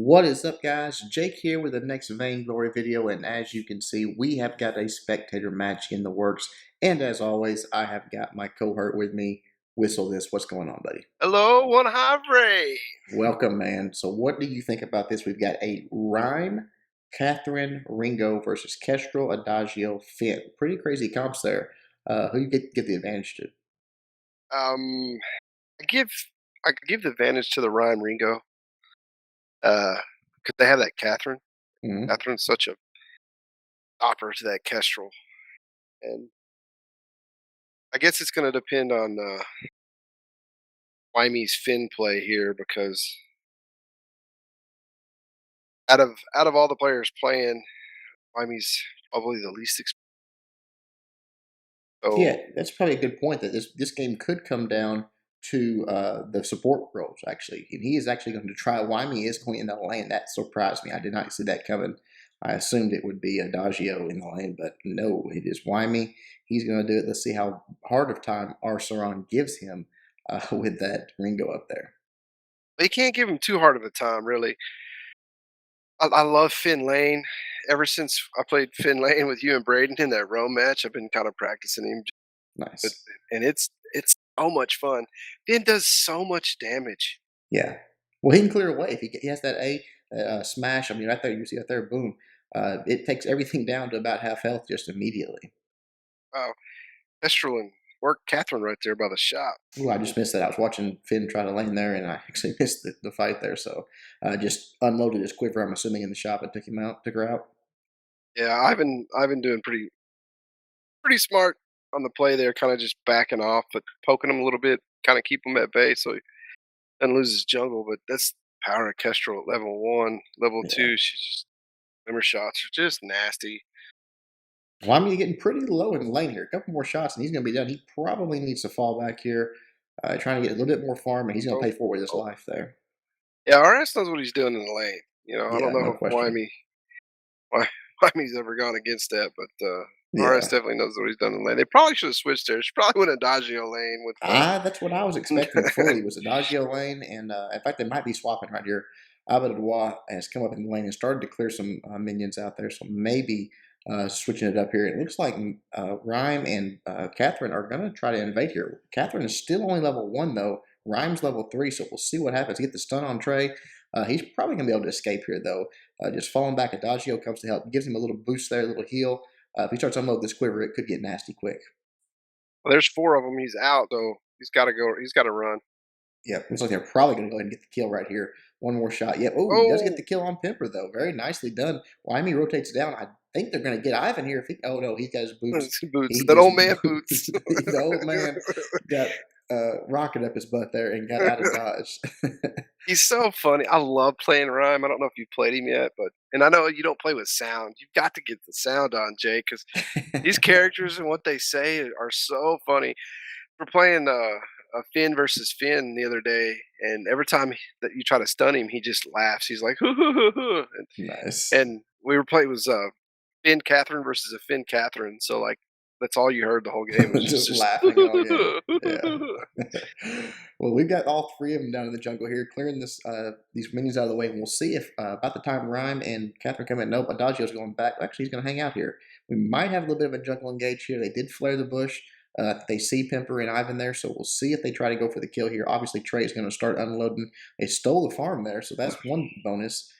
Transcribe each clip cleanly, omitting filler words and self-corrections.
What is up, guys? Jake here with the next Vainglory video, and as you can see, we have got a Spectator match in the works. And as always, I have got my cohort with me. Whistle this. What's going on, buddy? Hello, one Havre. Welcome, man. So what do you think about this? We've got a Rhyme, Catherine, Ringo versus Kestrel, Adagio, Finn. Pretty crazy comps there. Who you get the advantage to? Um, I give I could give the advantage to the Ryan Ringo. Because they have that Catherine. Mhm. Catherine's such a opera to that Kestrel, and I guess it's going to depend on Wymie's Finn play here because out of all the players playing, Wymie's probably the least experienced. Yeah, So that's probably a good point. That this game could come down to the support roles. Actually, and he is actually going to try. Wyoming is going in the lane. That surprised me. I did not see that coming. I assumed it would be Adagio in the lane, but no, it is Wyoming. He's going to do it. Let's see how hard of time Arsaron gives him with that Ringo up there. they can't give him too hard of a time, really. I love Finn Lane. Ever since I played Finn Lane with you and Braden in that Rome match, I've been kind of practicing him. But Nice. and it's so much fun. Finn does so much damage. Yeah. Well, he can clear away if he has that smash. I mean, right there, you see right there, boom. It takes everything down to about half health just immediately. Wow, Kestrel and work Catherine right there by the shop. Ooh, I just missed that. I was watching Finn try to lane there, and I actually missed the fight there. So just unloaded his quiver, I'm assuming, in the shop and took her out. Yeah, I've been doing pretty smart on the play there, kind of just backing off, but poking him a little bit, kind of keep him at bay so he doesn't lose his jungle. But that's the power of Kestrel at level one, level Yeah. two. She's just Glimmer shots are just nasty. Well, I mean, you're getting pretty low in the lane here. A couple more shots, and he's going to be done. He probably needs to fall back here, trying to get a little bit more farm, and he's going to Oh, pay for it with his oh. life there. Yeah, RS knows what he's doing in the lane. I Yeah, don't know no if why question. me why why he's ever gone against that, but RS Yeah. definitely knows what he's done in the lane. They probably should have switched there. She probably went Adagio lane with That's what I was expecting fully was Adagio lane, and in fact, they might be swapping right here. Abadwa has come up in the lane and started to clear some minions out there, so maybe switching it up here. It looks like Rhyme and Catherine are going to try to invade here. Catherine is still only level 1, though. Rhyme's level 3, so we'll see what happens. Get the stun on Trey. He's probably going to be able to escape here, though. Just falling back, Adagio comes to help, gives him a little boost there, a little heal. If he starts to unload this quiver, it could get nasty quick. well, there's four of them. He's out though. He's got to go. He's got to run. Yep, looks like they're probably going to go ahead and get the kill right here. One more shot. Yep. Oh, he does get Oh, the kill on Pimper, though. Very nicely done. Wyoming rotates down. I think they're going to get Ivan here. Oh, no, he got his boots. boots. He That just old man boots. boots. The old man got rocket up his butt there and got out of dodge. He's so funny. I love playing Rhyme. I don't know if you've played him yet, and I know you don't play with sound. You've got to get the sound on, Jay, because these characters and what they say are so funny. We're playing a Finn versus Finn the other day, and every time that you try to stun him, he just laughs. He's like, hoo, hoo, hoo, hoo. Nice. And we were playing, it was Finn Catherine versus a Finn Catherine. So, like, that's all you heard the whole game was Just just laughing all game. Yeah. Well, we've got all three of them down in the jungle here, clearing these minions out of the way, and we'll see if about the time Rhyme and Catherine come in. Nope, Adagio's going back. Actually, he's going to hang out here. We might have a little bit of a jungle engage here. They did flare the bush. They see Pimper and Ivan there, so we'll see if they try to go for the kill here. Obviously, Trey is going to start unloading. They stole the farm there, so that's one bonus.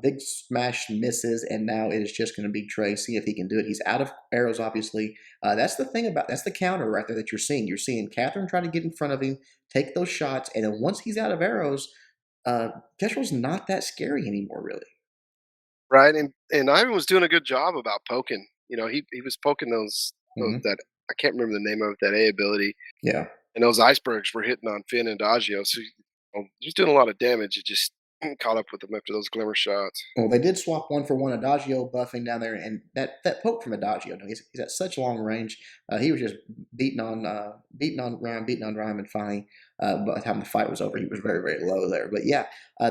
Big smash misses, and now it is just going to be Trey. See if he can do it. He's out of arrows, obviously. That's the thing that's the counter right there that you're seeing. You're seeing Catherine try to get in front of him, take those shots, and then once he's out of arrows, Kestrel's not that scary anymore, really. right. And Ivan was doing a good job about poking. He was poking those Hmm. that I can't remember the name of that A ability, Yeah. and those icebergs were hitting on Finn and Adagio. So he was doing a lot of damage. It just caught up with him after those glimmer shots. Well, they did swap one for one. Adagio buffing down there, and that poke from Adagio. No, he's at such long range. He was just beating on Rhyme, and finally, by the time the fight was over, he was very, very low there. But yeah,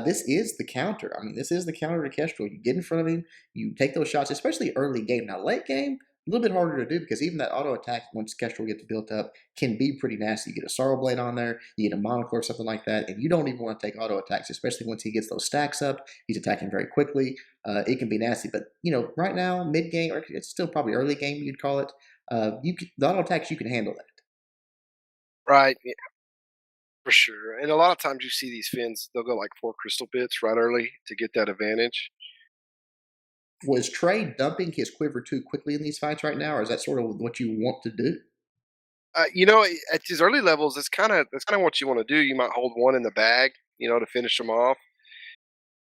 this is the counter. I mean, this is the counter to Kestrel. You get in front of him, you take those shots, especially early game. Now, late game, little bit harder to do because even that auto attack, once Kestrel gets built up, can be pretty nasty. You get a Sorrow Blade on there, you get a Monocle or something like that, and you don't even want to take auto attacks, especially once he gets those stacks up. He's attacking very quickly. It can be nasty, but right now, mid game, or it's still probably early game, you'd call it. The auto attacks you can handle that. Right, yeah, for sure. And a lot of times you see these Finns, they'll go like 4 crystal bits right early to get that advantage. Was Trey dumping his quiver too quickly in these fights right now, or is that sort of what you want to do? At these early levels, that's kinda what you wanna do. You might hold 1 in the bag, to finish them off.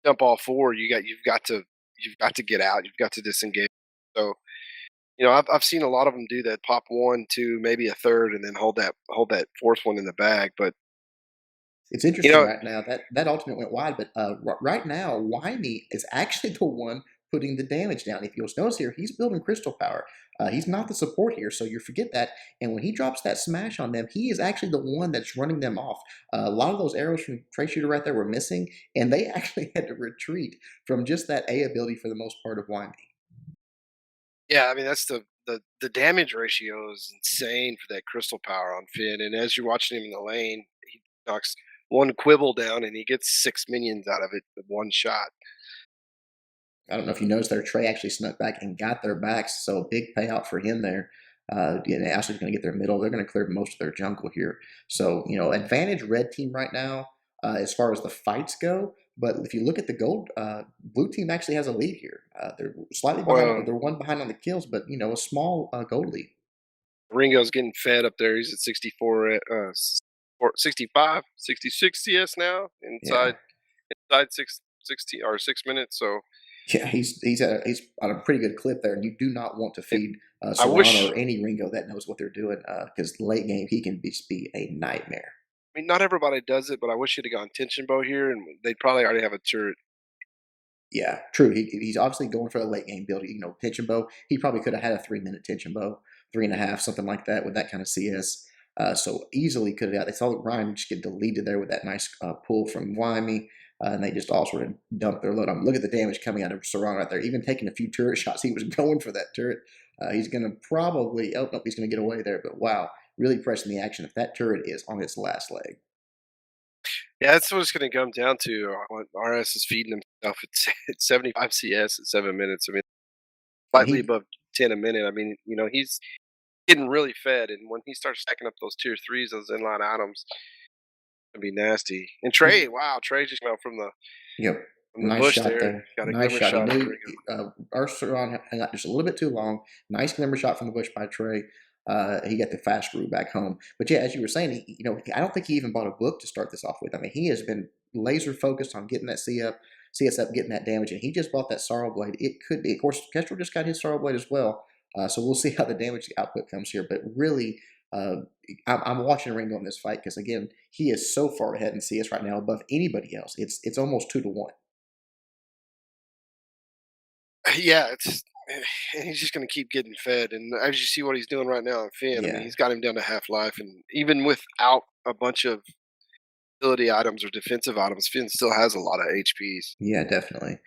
Dump all 4, you've got to get out, you've got to disengage. So, I've seen a lot of them do that, pop 1, 2, maybe a third, and then hold that 4th one in the bag, but, It's you interesting know right now that that ultimate went wide, but right now, Wymie is actually the one putting the damage down. If you'll notice here, he's building crystal power. He's not the support here, so you forget that. And when he drops that smash on them, he is actually the one that's running them off. A lot of those arrows from Trey Shooter right there were missing, and they actually had to retreat from just that A ability for the most part of Wymie. Yeah, I mean, that's the damage ratio is insane for that crystal power on Finn, and as you're watching him in the lane, he knocks 1 quibble down, and he gets 6 minions out of it with 1 shot. I don't know if you noticed there, Trey actually snuck back and got their backs, so a big payout for him there. And Ashley's going to get their middle. They're going to clear most of their jungle here. So, advantage red team right now as far as the fights go. But if you look at the gold, blue team actually has a lead here. They're slightly behind. Well, They're one behind on the kills, but, a small gold lead. Ringo's getting fed up there. He's at 64, 65, 66 CS now Yeah. inside 660 or 6 minutes. So Yeah, he's on a pretty good clip there, and you do not want to it, feed I Serrano wish. or any Ringo that knows what they're doing because late game he can just be a nightmare. I mean, not everybody does it, but I wish he'd have gone tension bow here, and they'd probably already have a turret. Yeah, true. He's obviously going for a late game build. Tension bow. He probably could have had a 3 minute tension bow, 3.5, something like that, with that kind of CS. So easily could have. They saw Ryan just get deleted there with that nice pull from Wymie, and they just all sort of dumped their load on. Look at the damage coming out of Serrano right there. Even taking a few turret shots, he was going for that turret. He's going to probably. Oh no, he's going to get away there. But wow, really pressing the action. If that turret is on its last leg. Yeah, that's what it's going to come down to. What RS is feeding himself. It's 75 CS at 7 minutes. I mean, And slightly he, above 10 a minute. I mean, he's getting really fed, and when he starts stacking up those tier threes, those inline items, it's gonna be nasty. And he Trey, wow, Trey just came out from the Yep. from the Nice bush shot there. there. Got a Nice glimmer shot. He shot on knew Ringo. Arsaron got just a little bit too long. Nice glimmer shot from the bush by Trey. He got the fast route back home. But yeah, as you were saying, I don't think he even bought a book to start this off with. I mean, he has been laser focused on getting that CS up, getting that damage, and he just bought that Sorrow Blade. It could be, of course, Kestrel just got his Sorrow Blade as well. So we'll see how the damage output comes here. But really, uh, I'm watching Ringo in this fight because again, he is so far ahead in CS right now above anybody else. It's almost 2 to 1. Yeah, and he's just gonna keep getting fed. And as you see what he's doing right now on Finn, I mean, Yeah, he's got him down to half life, and even without a bunch of ability items or defensive items, Finn still has a lot of HPs. yeah, definitely.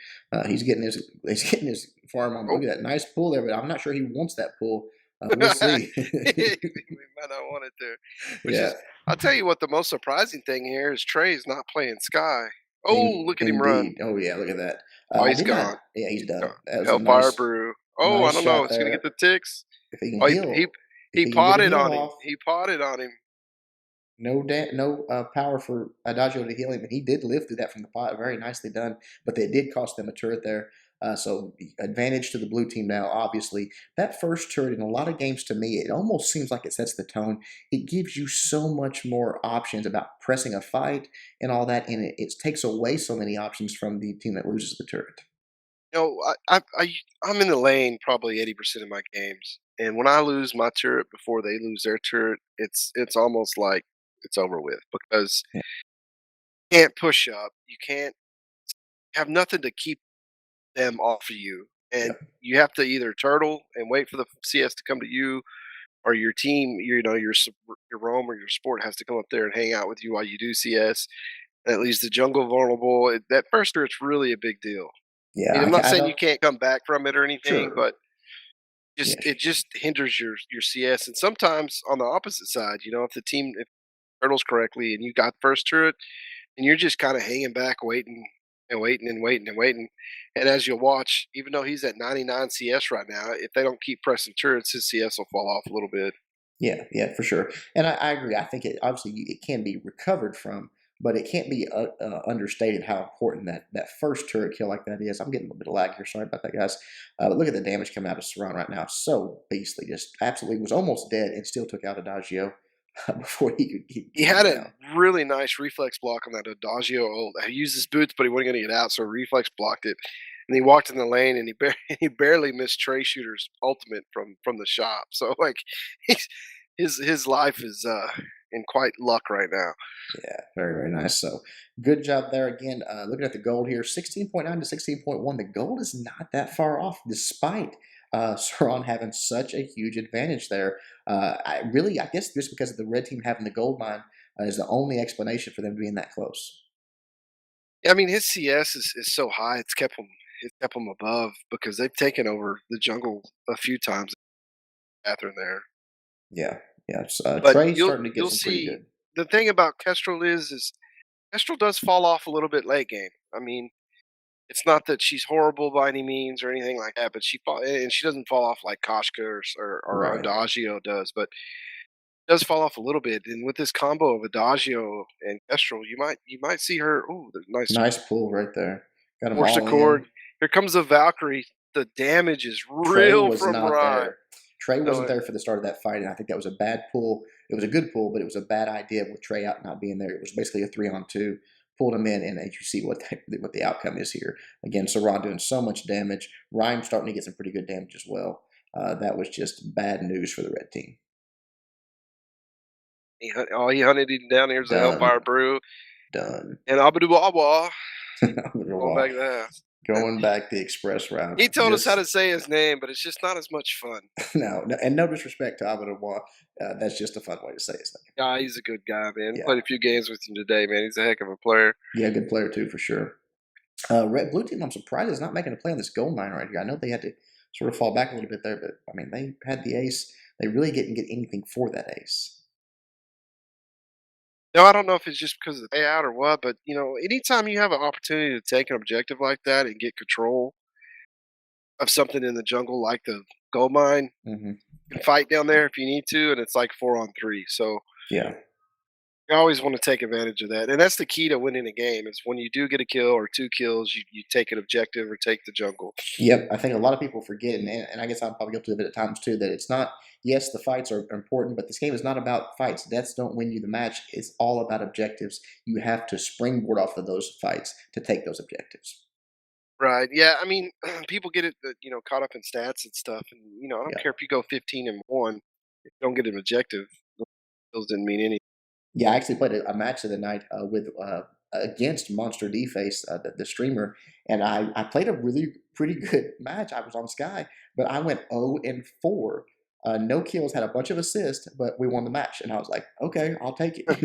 He's getting his farm on. Oh, Look at that nice pull there, but I'm not sure he wants that pull. We'll see. we might not want it there. Which Yeah, is, I'll tell you what, the most surprising thing here is Trey's not playing Sky. Oh, look at him run. indeed. Oh yeah, look at that. Oh, I he's did not. gone. Yeah, he's He's done. gone. That was a Hellfire nice, Brew. Oh, I nice don't know. shot Is he gonna get there. the ticks? If he can Oh, he heal, if he he can get a potted heal on him. off, He potted on him. no power for Adagio to heal him, and he did live through that from the pot. Very nicely done, but they did cost them a turret there. So advantage to the blue team now. Obviously, that first turret in a lot of games to me, it almost seems like it sets the tone. It gives you so much more options about pressing a fight and all that, and it takes away so many options from the team that loses the turret. I'm in the lane probably 80% of my games, and when I lose my turret before they lose their turret, it's almost like it's over with because Yeah, you can't push up. You can't have nothing to keep them off of you, and yep, you have to either turtle and wait for the CS to come to you, or your team, your roam or your sport has to come up there and hang out with you while you do CS. That leaves the jungle vulnerable. That first turret's really a big deal. I yeah. mean, I'm not I saying you don't. can't come back from it or anything, Sure. but just Yes. it just hinders your CS. And sometimes on the opposite side, if the team if turtles correctly and you got first turret and you're just kind of hanging back, waiting and waiting and waiting and waiting. And as you'll watch, even though he's at 99 CS right now, if they don't keep pressing turrets, his CS will fall off a little bit. Yeah, yeah, for sure. And I agree. I think it obviously it can be recovered from, but it can't be understated how important that first turret kill like that is. I'm getting a little bit of lag here. Sorry about that, guys. But look at the damage coming out of Saran right now. So beastly. Just absolutely was almost dead and still took out Adagio before he could He get him had a down. really nice reflex block on that Adagio ult. He used his boots, but he wasn't going to get out, so reflex blocked it. And he walked in the lane, and he barely missed Trey Shooter's ultimate from the shop. So like, he's, his life is in quite luck right now. Yeah, very, very nice. So good job there again. Looking at the gold here, 16.9 to 16.1. The gold is not that far off, despite Sauron having such a huge advantage there. I guess just because of the red team having the gold mine is the only explanation for them being that close. Yeah, I mean, his CS is so high; it's kept him above because they've taken over the jungle a few times. Catherine there, Yeah, yeah. but Trey's you'll starting to get you'll some pretty see good. the thing about Kestrel is Kestrel does fall off a little bit late game. I mean, it's not that she's horrible by any means or anything like that, but she doesn't fall off like Koshka or Right. Adagio does, but does fall off a little bit. And with this combo of Adagio and Kestrel, you might see her. Ooh, the nice Nice pull right there. Got them force all in. accord. Here comes the Valkyrie. The damage is Trey real was from not Rhyme. there. Trey No, wasn't there for the start of that fight, and I think that was a bad pull. It was a good pull, but it was a bad idea with Trey out not being there. It was basically a 3-on-2. Pulled him in, and as you see what the outcome is here. Again, Saran doing so much damage. Rhyme starting to get some pretty good damage as well. That was just bad news for the red team. he hunted him down. Here's the Done. Hellfire Brew Done. and Abadubawa going Wow. back to the house. Going back the express route. He told us how Just to say his name, but it's just not as much fun. no, and no disrespect to Abdullah. That's just a fun way to say his name. Yeah, he's a good guy, man. Yeah. Played a few games with him today, man. He's a heck of a player. Yeah, good player too for sure. Red Blue team, I'm surprised is not making a play on this gold mine right here. I know they had to sort of fall back a little bit there, but I mean they had the ace. They really didn't get anything for that ace. No, I don't know if it's just because of the payout or what, but anytime you have an opportunity to take an objective like that and get control of something in the jungle like the gold mine, Hmm. you can fight down there if you need to, and it's like 4-on-3. So Yeah. you always want to take advantage of that, and that's the key to winning a game. Is when you do get a kill or two kills, you take an objective or take the jungle. Yep. I think a lot of people forget, and I guess I'm probably guilty of it at times too, that it's not, yes, the fights are important, but this game is not about fights. Deaths don't win you the match. It's all about objectives. You have to springboard off of those fights to take those objectives. Right. Yeah. I mean, people get it, caught up in stats and stuff. And, I don't Yeah. care if you go 15-1, if you don't get an objective, those didn't mean anything. Yeah, I actually played a match of the night with against Monster Deface, the streamer, and I played a really pretty good match. I was on Sky, but I went 0-4. No kills, had a bunch of assists, but we won the match, and I was like, okay, I'll take it. I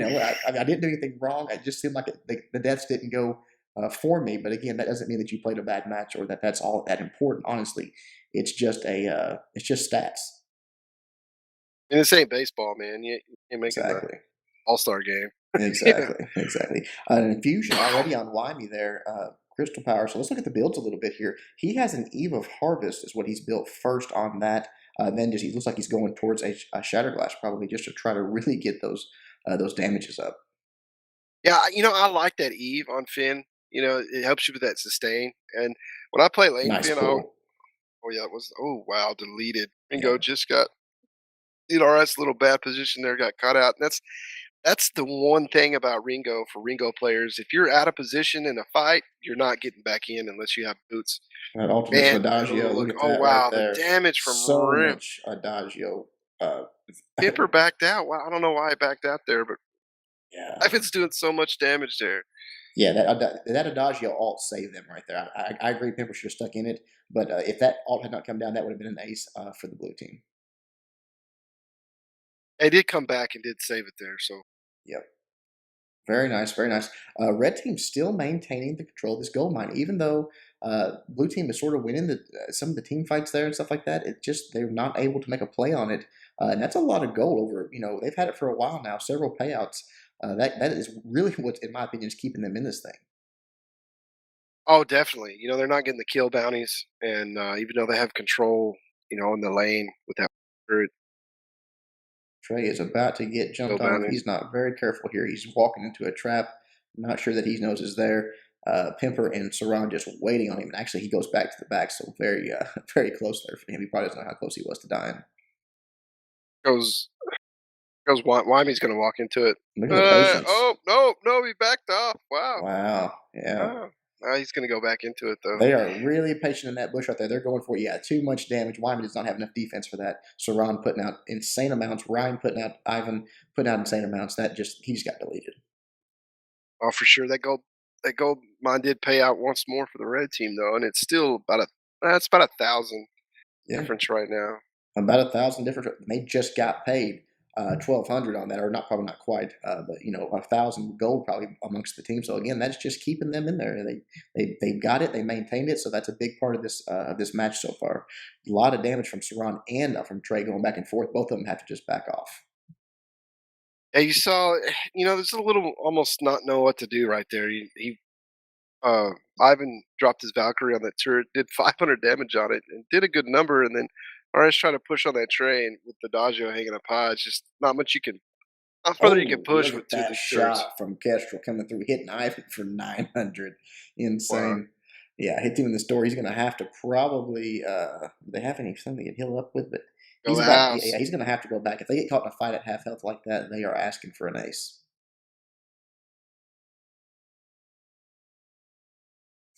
didn't do anything wrong. It just seemed like the deaths didn't go for me. But again, that doesn't mean that you played a bad match or that that's all that important. Honestly, it's just stats. And this ain't baseball, man. You ain't making the Exactly. All Star game. Yeah. Exactly, exactly. An infusion already on Wymie there, Crystal Power. So let's look at the builds a little bit here. He has an Eve of Harvest, is what he's built first on that. Then just he looks like he's going towards a Shatterglass probably just to try to really get those damages up. Yeah. I like that Eve on Finn. It helps you with that sustain. And when I play lane Nice Finn, pull. yeah, oh, wow, deleted. Ringo Yeah, just got, that's a little bad position there, got caught out. And that's the one thing about Ringo for Ringo players. If you're out of position in a fight, you're not getting back in unless you have boots. that ultimate from Man, Adagio. Look at oh that right wow, the there. damage from So Rip. much Adagio. Uh, Pipper backed out. Wow, I don't know why he backed out there, but yeah, Ivan's doing so much damage there. yeah. That Adagio alt saved them right there. I agree. Pimper should have stuck in it, but if that alt had not come down, that would have been an ace for the blue team. He did come back and did save it there. So Yep. Very nice, very nice. Red team still maintaining the control of this gold mine, even though blue team is sort of winning some of the team fights there and stuff like that. It just they're not able to make a play on it, and that's a lot of gold over. They've had it for a while now, several payouts. That is really what, in my opinion, is keeping them in this thing. Oh, definitely. They're not getting the kill bounties, and even though they have control, in the lane with that turret Trey is about to get kill jumped on if bounty. he's not very careful here. He's walking into a trap. Not sure that he knows is there. Pimper and Saran just waiting on him. And actually, he goes back to the back, so very, very close there for him. He probably doesn't know how close he was to dying. Goes Wymy's gonna walk into it. Look at the patience. Oh no, no, he backed off. Wow, Wow. Yeah. wow. Now he's gonna go back into it though. They are really patient in that bush right there. They're going for, yeah, too much damage. Wyman does not have enough defense for that. Saran putting out insane amounts. Ryan putting out, Ivan putting out insane amounts. He just got deleted. Oh, for sure. That gold mine did pay out once more for the red team though, and it's still that's about 1,000 Yeah. difference right now. About 1,000 different. They just got paid 1,200 on that, or not, probably not quite, but 1,000 gold probably amongst the team. So again, that's just keeping them in there. They've got it. They maintained it. So that's a big part of this match so far. A lot of damage from Saran and from Trey going back and forth. Both of them have to just back off. Yeah, you saw, there's a little almost not know what to do right there. Uh, Ivan dropped his Valkyrie on that turret, did 500 damage on it, and did a good number. And then RS trying to push on that train with the Dodgio hanging up high. It's just not further you can Oh, push look with at two of that these turrets. shot from Kestrel coming through, hitting Ivan for 900. Wow, Insane. Yeah, hit him in the store. He's going to have to probably, do they have anything to get healed up with? But go the house. he's going to have to go back. If they get caught in a fight at half health like that, they are asking for an ace.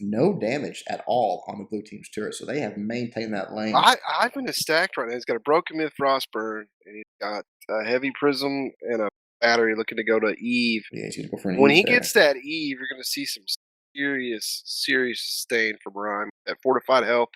No damage at all on the blue team's turret, so they have maintained that lane. Ivan is stacked right now. He's got a broken myth frostburn, and he's got a heavy prism and a battery looking to go to Eve. Yeah, he's going to go for an When Eve he there. gets that Eve, you're going to see some serious sustain from Rhyme. That fortified health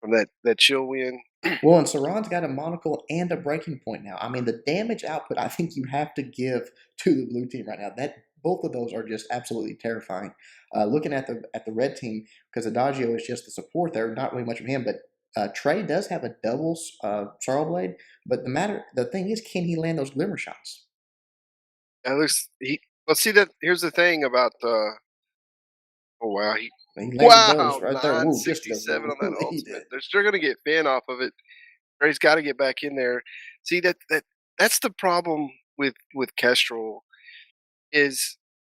from that chill win. Well, and Saran's got a monocle and a breaking point now. I mean, the damage output I think you have to give to the blue team right now. That both of those are just absolutely terrifying. Looking at the red team, because Adagio is just the support there, not really much of him, but Trey does have a doubles Sorrow Blade. But the thing is, can he land those glimmer shots? At least he. Let's see that. Here's the thing about. Oh wow, He landed those wow, right there. Woo, just 967 on that ultimate. deleted. They're still going to get Finn off of it. Trey's got to get back in there. See that's the problem with Kestrel is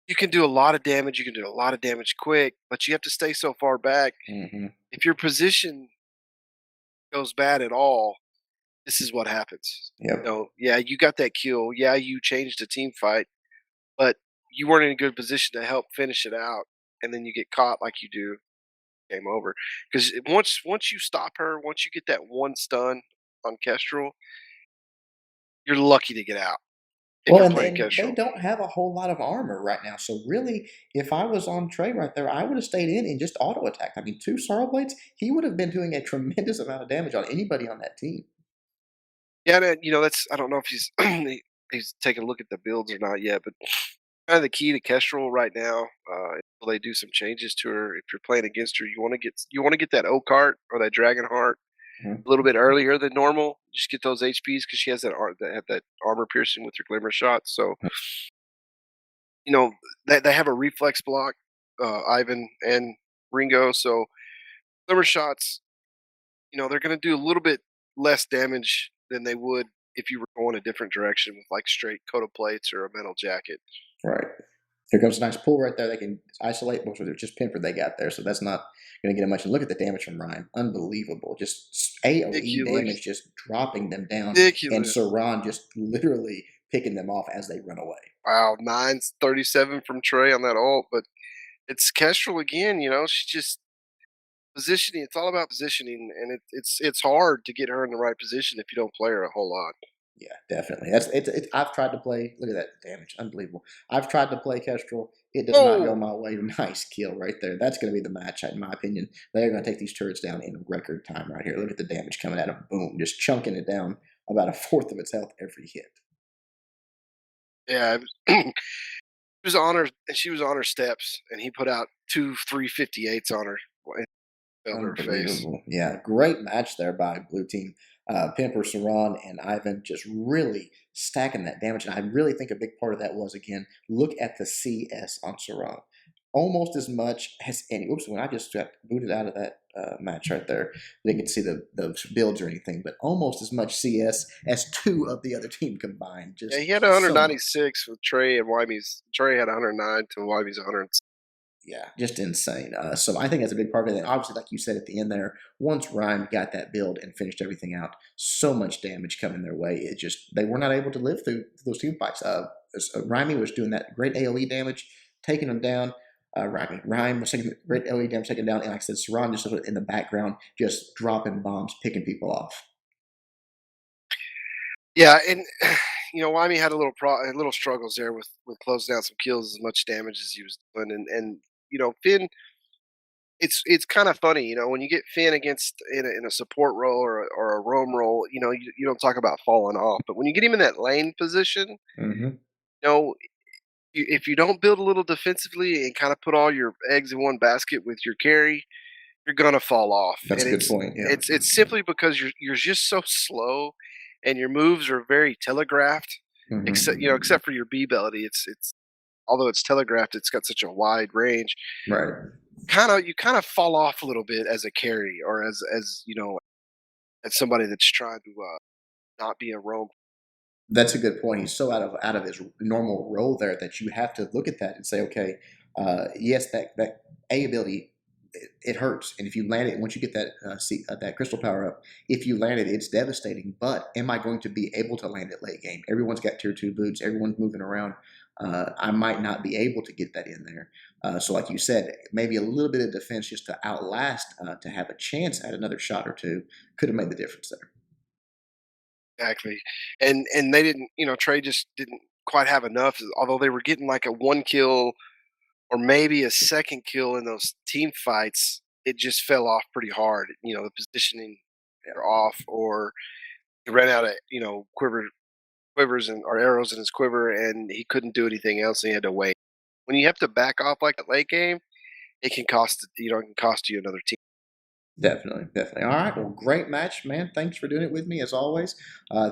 you can do a lot of damage. You can do a lot of damage quick, but you have to stay so far back. Hmm. If your position goes bad at all, this is what happens. Yep. Yeah, you got that kill. Yeah, you changed the team fight, but you weren't in a good position to help finish it out, and then you get caught like you do. Game over. Because once you stop her, once you get that one stun on Kestrel, you're lucky to get out if Well, you're and playing and they Kestrel. don't have a whole lot of armor right now. So really, if I was on Trey right there, I would have stayed in and just auto attacked. I mean, two Sorrow Blades, he would have been doing a tremendous amount of damage on anybody on that team. Yeah, and, that's I don't know if he's he's taking a look at the builds or not yet, but kind of the key to Kestrel right now, until they do some changes to her. If you're playing against her, you want to get that O cart or that Dragon Heart Mhm. a little bit earlier than normal. Just get those HPs because she has that armor piercing with her glimmer shots. So you know they have a reflex block, Ivan and Ringo. So glimmer shots, they're going to do a little bit less damage than they would if you were going a different direction with like straight coat of plates or a metal jacket. Right. Here comes a nice pull right there. They can isolate, most of it just Pimper they got there, so that's not going to get much. And look at the damage from Ryan. Unbelievable. Just AoE Ridiculous, damage just dropping them down, and ridiculous. Saran just literally picking them off as they run away. Wow, 937 from Trey on that ult, but it's Kestrel again. She's just positioning. It's all about positioning, and it's hard to get her in the right position if you don't play her a whole lot. Yeah, definitely. I've tried to play. Look at that damage, unbelievable. I've tried to play Kestrel. It does not go Oh, my way. Nice kill right there. That's going to be the match, in my opinion. They're going to take these turrets down in record time right here. Look at the damage coming at them. Boom, just chunking it down about a fourth of its health every hit. yeah. She was on her steps, and he put out two 358s on her. and fell to her face. Unbelievable. Yeah, great match there by blue team. Pimper, Saran, and Ivan just really stacking that damage. And I really think a big part of that was, again, look at the CS on Saran. Almost as much as any. Oops, when I just got booted out of that match right there, didn't get to see the builds or anything, but almost as much CS as two of the other team combined. Yeah, Just he had so much. 196 with Trey and Wymie's. Trey had 109 to Wymie's 100. Yeah, just insane. So I think that's a big part of it. And obviously, like you said at the end there, once Rhyme got that build and finished everything out, so much damage coming their way. It just they were not able to live through those team fights. Rhyme was doing that great AOE damage, taking them down. Rhyme was taking great AOE damage, taking down, and like I said, Saran just in the background, just dropping bombs, picking people off. Yeah, and Wymie had a little struggles there with closing down some kills as much damage as he was doing, and Finn. It's kind of funny, when you get Finn against in a support role or a roam role, you don't talk about falling off, but when you get him in that lane position, Hmm. you know, if you don't build a little defensively and kind of put all your eggs in one basket with your carry, you're gonna fall off, That's and a good point. Yeah. it's simply because you're just so slow, and your moves are very telegraphed. Hmm. Except for your B ability, it's although it's telegraphed, it's got such a wide range. Right. You kind of fall off a little bit as a carry, or as somebody that's trying to not be a roam. That's a good point. He's so out of his normal role there that you have to look at that and say, okay, yes, that A ability it hurts, and if you land it once you get that crystal power up, if you land it, it's devastating. But am I going to be able to land it late game? Everyone's got tier two boots. Everyone's moving around. I might not be able to get that in there. So, like you said, maybe a little bit of defense just to outlast, to have a chance at another shot or two could have made the difference there. Exactly, and they didn't. Trey just didn't quite have enough. Although they were getting like a one kill or maybe a second kill in those team fights, it just fell off pretty hard. The positioning are off, or he ran out of quivers and or arrows in his quiver, and he couldn't do anything else. And he had to wait. When you have to back off like a late game, it can cost you another team. Definitely, definitely. All right. Well, great match, man. Thanks for doing it with me as always.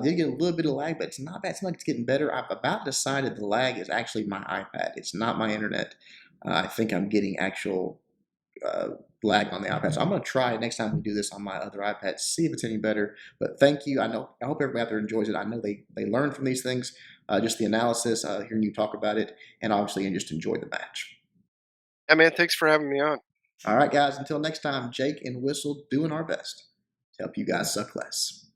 Did get a little bit of lag, but it's not bad. It's like it's getting better. I've about decided the lag is actually my iPad. It's not my internet. I think I'm getting actual uh, lag on the iPad. So I'm going to try it next time we do this on my other iPad, see if it's any better. But thank you. I hope everybody out there enjoys it. I know they learn from these things, just the analysis, hearing you talk about it, and obviously, and just enjoy the match. Yeah, man. Thanks for having me on. All right, guys. Until next time, Jake and Whistle doing our best to help you guys suck less.